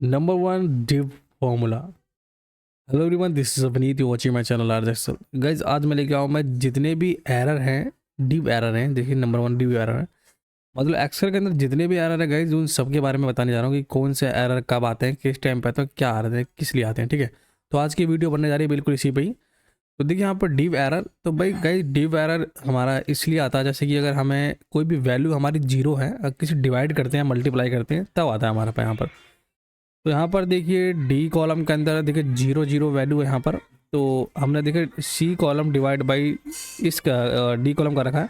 Number one div formula. Hello everyone, this is Avneet, you watching my channel R Excel. Guys आज मैं लेके आऊँ मैं जितने भी एरर हैं, डिव एरर हैं। देखिए नंबर वन डिव एरर है, मतलब एक्सेल के अंदर जितने भी एरर है गाइज उन सबके बारे में बताने जा रहा हूँ कि कौन से एरर कब आते हैं, किस टाइम पे आते हैं, क्या आ रहे हैं, किस लिए आते हैं। ठीक है, तो आज की वीडियो बनने जा रही है बिल्कुल इसी पे ही। तो देखिए यहाँ पर डिव एरर, तो भाई गाइज डिव एरर हमारा इसलिए आता है जैसे कि अगर हमें कोई भी वैल्यू हमारी जीरो है, अगर किसी डिवाइड करते हैं, मल्टीप्लाई करते हैं, तब आता है हमारे पास यहाँ पर। तो यहाँ पर देखिए डी कॉलम के अंदर देखिए जीरो जीरो वैल्यू है यहाँ पर। तो हमने देखिए सी कॉलम डिवाइड बाई इसका डी कॉलम का रखा है।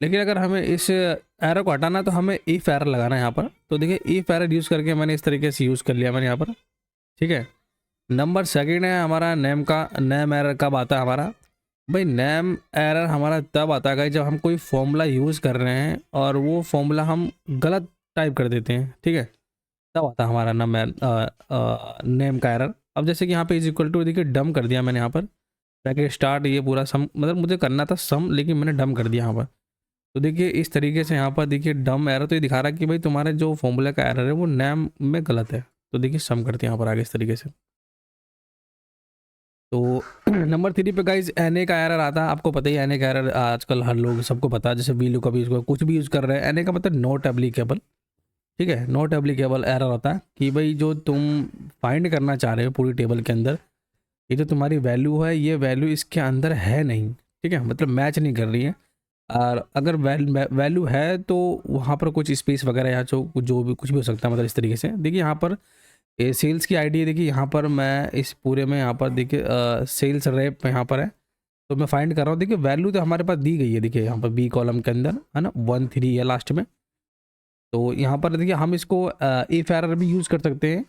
लेकिन अगर हमें इस एरर को हटाना है तो हमें इफ एरर लगाना है यहाँ पर। तो देखिए इफ एरर यूज़ करके मैंने इस तरीके से यूज़ कर लिया मैंने यहाँ पर। ठीक है, नंबर सेकंड है हमारा नेम का। नेम एरर कब आता है हमारा? भाई नेम एरर हमारा तब आता है जब हम कोई फॉर्मूला यूज़ कर रहे हैं और वो फॉर्मूला हम गलत टाइप कर देते हैं। ठीक है, तब आता है हमारा नेम का एरर। अब जैसे कि यहाँ पे इज इक्वल टू देखिए डम कर दिया मैंने यहाँ पर, ताकि स्टार्ट ये पूरा सम, मतलब मुझे करना था सम लेकिन मैंने डम कर दिया यहाँ पर। तो देखिए इस तरीके से यहाँ पर देखिए डम एरर, तो ये दिखा रहा है कि भाई तुम्हारे जो फॉर्मूला का एरर है वो नेम में गलत है। तो देखिए सम करते हैं यहाँ पर आगे इस तरीके से। तो नंबर थ्री पे गाइज एन का एरर आता है। आपको पता ही एन का एरर आजकल हर लोग सबको पता है, जैसे वीलू का भी इसको कुछ भी यूज़ कर रहे हैं। एन का मतलब नॉट एप्लीकेबल। ठीक है, नॉट एप्लीकेबल एरर होता है कि भाई जो तुम फाइंड करना चाह रहे हो पूरी टेबल के अंदर, ये जो तुम्हारी वैल्यू है ये वैल्यू इसके अंदर है नहीं। ठीक है, मतलब मैच नहीं कर रही है। और अगर वैल्यू है तो वहाँ पर कुछ स्पेस वगैरह या जो भी कुछ भी हो सकता है, मतलब इस तरीके से। देखिए यहाँ पर सेल्स की आईडी है। देखिए यहाँ पर मैं इस पूरे में यहाँ पर देखिए सेल्स रेप यहाँ पर है, तो मैं फाइंड कर रहा हूँ। देखिए वैल्यू तो हमारे पास दी गई है, देखिए यहाँ पर बी कॉलम के अंदर है ना, 1 3 है लास्ट में। तो यहाँ पर देखिए हम इसको इफ एरर भी यूज़ कर सकते हैं।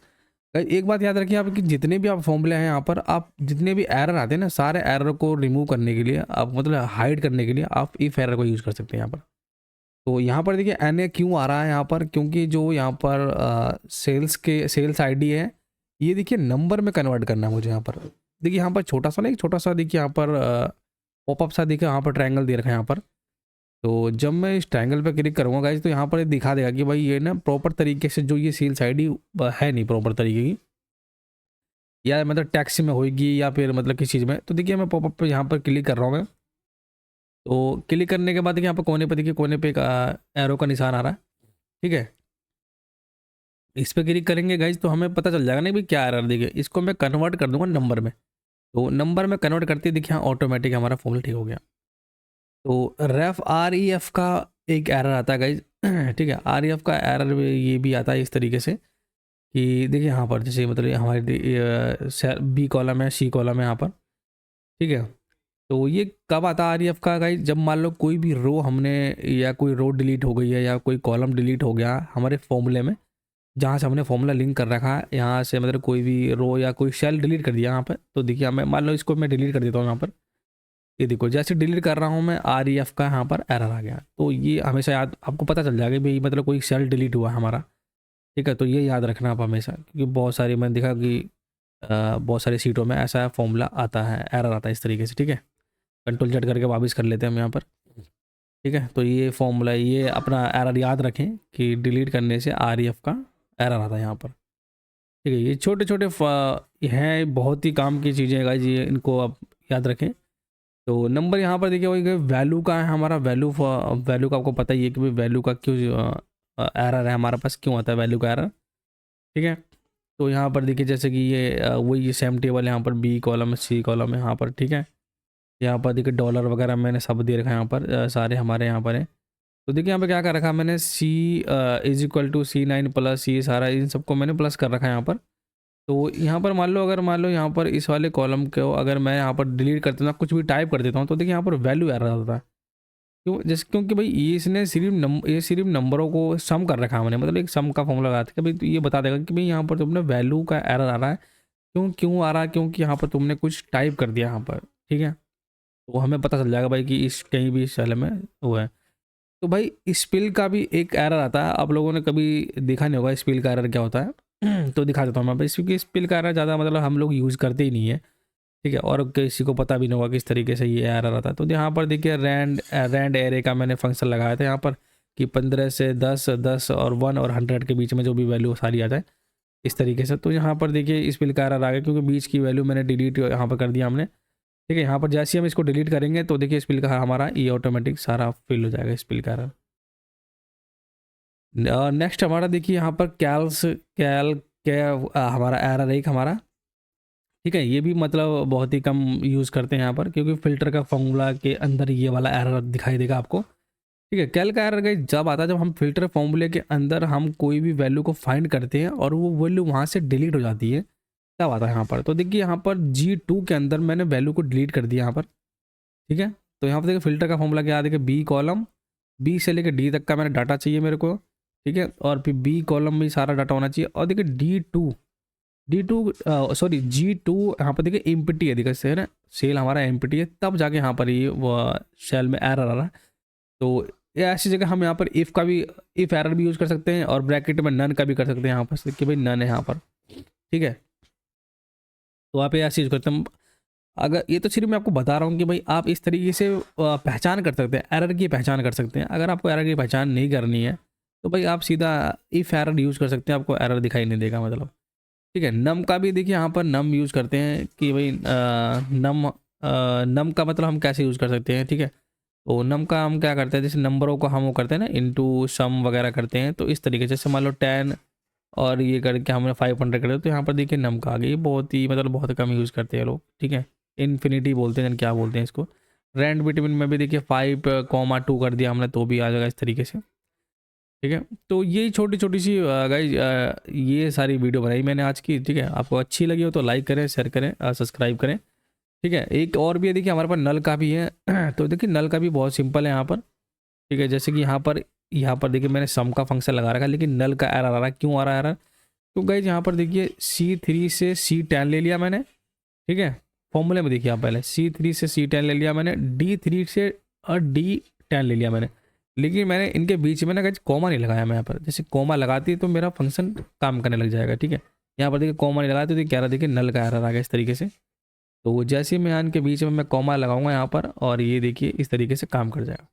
एक बात याद रखिए आप कि जितने भी आप फॉर्मूले हैं यहाँ पर, आप जितने भी एरर आते हैं ना, सारे एरर को रिमूव करने के लिए, आप मतलब हाइड करने के लिए आप इफ एरर को यूज़ कर सकते हैं यहाँ पर। तो यहाँ पर देखिए एन ए क्यों आ रहा है यहाँ पर, क्योंकि जो यहाँ पर सेल्स आईडी है, ये देखिए नंबर में कन्वर्ट करना है मुझे यहाँ पर। देखिए यहाँ पर छोटा सा ना, एक छोटा सा देखिए यहाँ पर पॉपअप सा देखिए यहाँ पर ट्रायंगल दे रखा है यहाँ पर। तो जब मैं इस ट्रायंगल पे क्लिक करूँगा गाइज, तो यहाँ पर ये दिखा देगा कि भाई ये ना प्रॉपर तरीके से जो ये सेल्स आईडी है नहीं प्रॉपर तरीके की, या मतलब टैक्स में होगी या फिर मतलब किस चीज़ में। तो देखिए मैं पॉपअप पे यहाँ पर क्लिक कर रहा हूँ मैं। तो क्लिक करने के बाद देखिए यहाँ पर कोने पे देखिए, कोने पे एक एरो का निशान आ रहा है। ठीक है, इस पर क्लिक करेंगे गाइज तो हमें पता चल जाएगा ना भाई क्या एरर। देखिए इसको मैं कन्वर्ट कर दूंगा नंबर में। तो नंबर में कन्वर्ट करते ही देखिए ऑटोमेटिक हमारा फॉर्मूला ठीक हो गया। तो रेफ आर ई एफ का एक एरर आता है गाइज। ठीक है, आर ई एफ का एरर ये भी आता है इस तरीके से कि देखिए यहाँ पर जैसे मतलब हमारी बी कॉलम है, सी कॉलम है यहाँ पर। ठीक है, तो ये कब आता है आर ई एफ का गाइज? जब मान लो कोई भी रो हमने, या कोई रो डिलीट हो गई है या कोई कॉलम डिलीट हो गया हमारे फॉर्मूले में, जहाँ से हमने फॉर्मूला लिंक कर रखा है, यहाँ से मतलब कोई भी रो या कोई सेल डिलीट कर दिया यहाँ पर। तो देखिए मैं मान लो इसको मैं डिलीट कर देता हूँ यहाँ पर। ये देखो जैसे डिलीट कर रहा हूँ मैं, आर ई एफ का यहाँ पर एरर आ गया। तो ये हमेशा याद आपको पता चल जाएगा भाई, मतलब कोई सेल डिलीट हुआ हमारा। ठीक है, तो ये याद रखना आप हमेशा, क्योंकि बहुत सारी मैंने देखा कि बहुत सारी सीटों में ऐसा फॉर्मूला आता है, एरर आता है इस तरीके से। ठीक है, कंट्रोल जेड करके वापस कर लेते हैं हम यहाँ पर। ठीक है, तो ये फॉर्मूला, ये अपना एरर याद रखें कि डिलीट करने से आर ई एफ का एरर आता है यहाँ पर। ठीक है, ये छोटे छोटे हैं, बहुत ही काम की चीज़ें हैं गाइस, ये इनको आप याद रखें। तो नंबर यहाँ पर देखिए वही वैल्यू का है हमारा। वैल्यू का आपको पता ही है कि भाई वैल्यू का क्यों एरर है हमारे पास, क्यों आता है वैल्यू का एरर। ठीक है, तो यहाँ पर देखिए जैसे कि ये वही सेम टेबल यहाँ पर बी कॉलम है, सी कॉलम है यहाँ पर। ठीक है, यहाँ पर देखिए डॉलर वगैरह मैंने सब दे रखा है यहाँ पर, सारे हमारे यहाँ पर है। तो देखिए यहाँ पे क्या कर रखा है मैंने, C is equal to C9 plus, ये सारा इन सबको मैंने प्लस कर रखा है यहाँ पर। तो यहाँ पर मान लो, अगर मान लो यहाँ पर इस वाले कॉलम को अगर मैं यहाँ पर डिलीट कर देता हूँ, कुछ भी टाइप कर देता हूँ, तो देखिए यहाँ पर वैल्यू एरर आता है। क्यों? जैसे क्योंकि भाई ये इसने सिर्फ नंबरों को सम कर रखा है मैंने, मतलब एक सम का फॉर्मूला लगाया था कि भाई तो ये बता देगा कि भाई यहाँ पर तुमने वैल्यू का एरर आ रहा है। क्यों क्यों आ रहा है? क्योंकि यहाँ पर तुमने कुछ टाइप कर दिया यहाँ पर। ठीक है, तो हमें पता चल जाएगा भाई कि इस कहीं भी इस सेल में वो है। तो भाई स्पिल का भी एक एरर आता है, आप लोगों ने कभी देखा नहीं होगा स्पिल का एरर क्या होता है। तो दिखा देता हूँ मैं भाई, क्योंकि स्पिल का एरर ज़्यादा मतलब हम लोग यूज़ करते ही नहीं है। ठीक है, और किसी को पता भी नहीं होगा किस तरीके से ये एरर आता है। तो यहाँ पर देखिए रैंड एरे का मैंने फंक्शन लगाया था यहाँ पर कि 15 से 10, 10 और 1 और 100 के बीच में जो भी वैल्यू सारी आ जाए। इस तरीके से। तो यहाँ पर देखिए स्पेल का एरर आ गया क्योंकि बीच की वैल्यू मैंने डिलीट यहाँ पर कर दिया हमने, ठीक है। यहाँ पर जैसे ही हम इसको डिलीट करेंगे तो देखिए स्पेल का हमारा ये ऑटोमेटिक सारा फिल हो जाएगा स्पेल का एरर। नेक्स्ट हमारा देखिए यहाँ पर कैल हमारा एरर एक हमारा, ठीक है। ये भी मतलब बहुत ही कम यूज़ करते हैं यहाँ पर क्योंकि फिल्टर का फॉर्मूला के अंदर ये वाला एरर दिखाई देगा आपको, ठीक है। कैल का एरर गाइस जब आता है जब हम फिल्टर फॉर्मूले के अंदर हम कोई भी वैल्यू को फाइंड करते हैं और वो वैल्यू वहाँ से डिलीट हो जाती है, तब आता है यहाँ पर। तो देखिए यहाँ पर G2 के अंदर मैंने वैल्यू को डिलीट कर दिया यहाँ पर, ठीक है। तो यहाँ पर देखिए फिल्टर का फॉर्मूला क्या देखिए, बी कॉलम, बी से लेकर डी तक का मैंने डाटा चाहिए मेरे को, ठीक है। और फिर बी कॉलम में सारा डाटा होना चाहिए। और देखिए G2 यहाँ पर देखिए एम्प्टी है, देखिए है ना, सेल हमारा एम्प्टी है, तब जाके यहाँ पर ये वो सेल में एरर आ रहा है। तो ये ऐसी जगह हम यहाँ पर इफ़ का भी, इफ़ एरर भी यूज़ कर सकते हैं और ब्रैकेट में नन का भी कर सकते हैं यहाँ पर कि भाई नन है यहाँ पर, ठीक है। तो आप ये ऐसे यूज़ करते हैं। अगर ये तो सिर्फ मैं आपको बता रहा हूँ कि भाई आप इस तरीके से पहचान कर सकते हैं, एरर की पहचान कर सकते हैं। अगर आपको एरर की पहचान नहीं करनी है तो भाई आप सीधा इफ़ एरर यूज़ कर सकते हैं, आपको एरर दिखाई नहीं देगा मतलब, ठीक है। नम का भी देखिए यहाँ पर नम यूज़ करते हैं कि भाई नम का मतलब हम कैसे यूज़ कर सकते हैं, ठीक है। तो नम का हम क्या करते हैं, जैसे नंबरों को हम वो करते हैं ना इनटू सम वगैरह करते हैं, तो इस तरीके से मान लो 10 और ये करके हमने 500 कर दिया, तो यहाँ पर देखिए नम का आ गया। ये बहुत ही मतलब बहुत कम यूज़ करते हैं लोग, ठीक है। इन्फिनिटी बोलते हैं, क्या बोलते हैं इसको। रैंड बिटवीन में भी देखिए 5,2 कर दिया हमने तो भी आ जाएगा इस तरीके से, ठीक है। तो ये छोटी छोटी सी गाइज ये सारी वीडियो बनाई मैंने आज की, ठीक है। आपको अच्छी लगी हो तो लाइक करें, शेयर करें, सब्सक्राइब करें, ठीक है। एक और भी है देखिए हमारे पास नल का भी है तो देखिए नल का भी बहुत सिंपल है यहाँ पर, ठीक है। जैसे कि यहाँ पर देखिए मैंने सम का फंक्शन लगा रखा है लेकिन नल का एरर आ रहा है। क्यों आ रहा है एरर? तो गाइज यहाँ पर देखिए C3 से C10 ले लिया मैंने, ठीक है। फॉर्मूले में देखिए आप पहले C3 से C10 ले लिया मैंने, D3 से D10 ले लिया मैंने, लेकिन मैंने इनके बीच में ना गाइज कॉमा नहीं लगाया मैं यहाँ पर। जैसे कॉमा लगाती तो मेरा फंक्शन काम करने लग जाएगा, ठीक है। यहाँ पर देखिए कॉमा नहीं लगाया तो क्या रहा, देखिए नल का एरर आ गया इस तरीके से। तो जैसे ही मैं इनके बीच में मैं कॉमा लगाऊंगा यहाँ पर और ये देखिए इस तरीके से काम कर जाएगा।